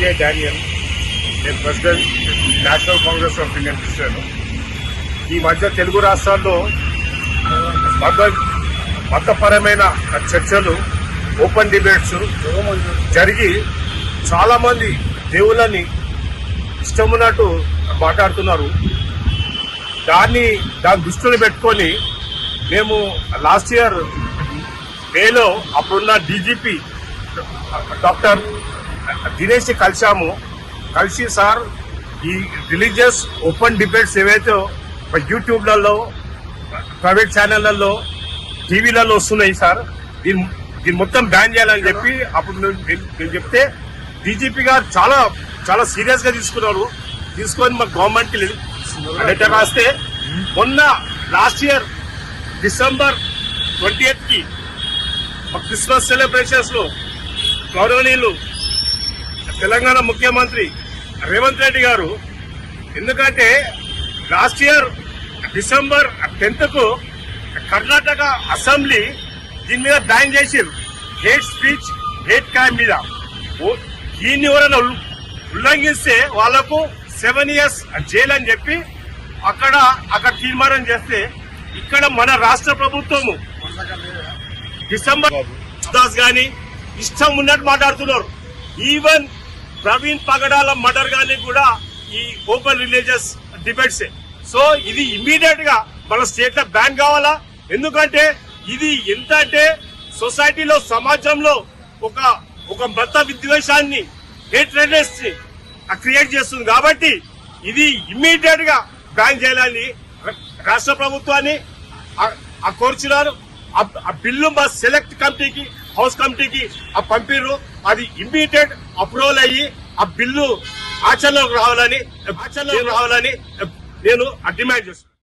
CA Daniel, నేను president national Congress of Indian Christian. ఈ మధ్య తెలుగు రాష్ట్రాల్లో మతపరమైన చర్చలు, ఓపెన్ డిబేట్స్ జరిగి చాలా మంది దేవుళ్ళని ఇష్టమున్నట్టు మాట్లాడుతున్నారు. దాన్ని దృష్టిలో పెట్టుకొని మేము లాస్ట్ ఇయర్ మేలో అప్పుడున్న డీజీపీ డాక్టర్ దినేష్ కలిసి సార్ ఈ రిలీజియస్ ఓపెన్ డిబేట్స్ ఏవైతే యూట్యూబ్లలో, ప్రైవేట్ ఛానళ్లలో, టీవీలలో వస్తున్నాయి సార్, దీన్ని మొత్తం బ్యాన్ చేయాలని చెప్పి అప్పుడు నేను చెప్తే డీజీపీ గారు చాలా చాలా సీరియస్ గా తీసుకొని మా గవర్నమెంట్ కి లెటర్ రాస్తే మొన్న లాస్ట్ ఇయర్ డిసెంబర్ 28 కి క్రిస్మస్ సెలబ్రేషన్స్ లో గౌరవనీయులు తెలంగాణ ముఖ్యమంత్రి రేవంత్ రెడ్డి గారు, ఎందుకంటే లాస్ట్ ఇయర్ డిసెంబర్ 10th కు కర్ణాటక అసెంబ్లీ దీని మీద బ్యాన్ చేసిరు, హేట్ స్పీచ్, హేట్ క్రైమ్ మీద. దీన్ని ఎవరైనా ఉల్లంఘిస్తే వాళ్లకు 7 years జైలు అని చెప్పి అక్కడ తీర్మానం చేస్తే, ఇక్కడ మన రాష్ట్ర ప్రభుత్వము డిసెంబర్ దాస్ గాని ఇష్టం ఉన్నట్టు మాట్లాడుతున్నారు. ఈవెన్ ప్రవీణ్ పగడాల మర్డర్ గాని కూడా ఈ ఓపెన్ రిలీజియస్ డిబేట్స్. సో ఇది ఇమ్మీడియట్ గా మన స్టేట్ లో బ్యాన్ కావాలా. ఎందుకంటే ఇది ఎంత అంటే సొసైటీలో, సమాజంలో ఒక మత విద్వేషాన్ని, హేట్రెడ్నెస్ క్రియేట్ చేస్తుంది. కాబట్టి ఇది ఇమ్మీడియట్ గా బ్యాన్ చేయాలని రాష్ట్ర ప్రభుత్వాన్ని కోరుచున్నారు. ఆ బిల్లు మా సెలెక్ట్ కమిటీకి, హౌస్ కమిటీకి పంపిర్రు. అది ఇమ్మీడియట్ అప్రూవల్ అయ్యి ఆ బిల్లు ఆచరణలోకి రావాలని నేను డిమాండ్ చేస్తున్నాను.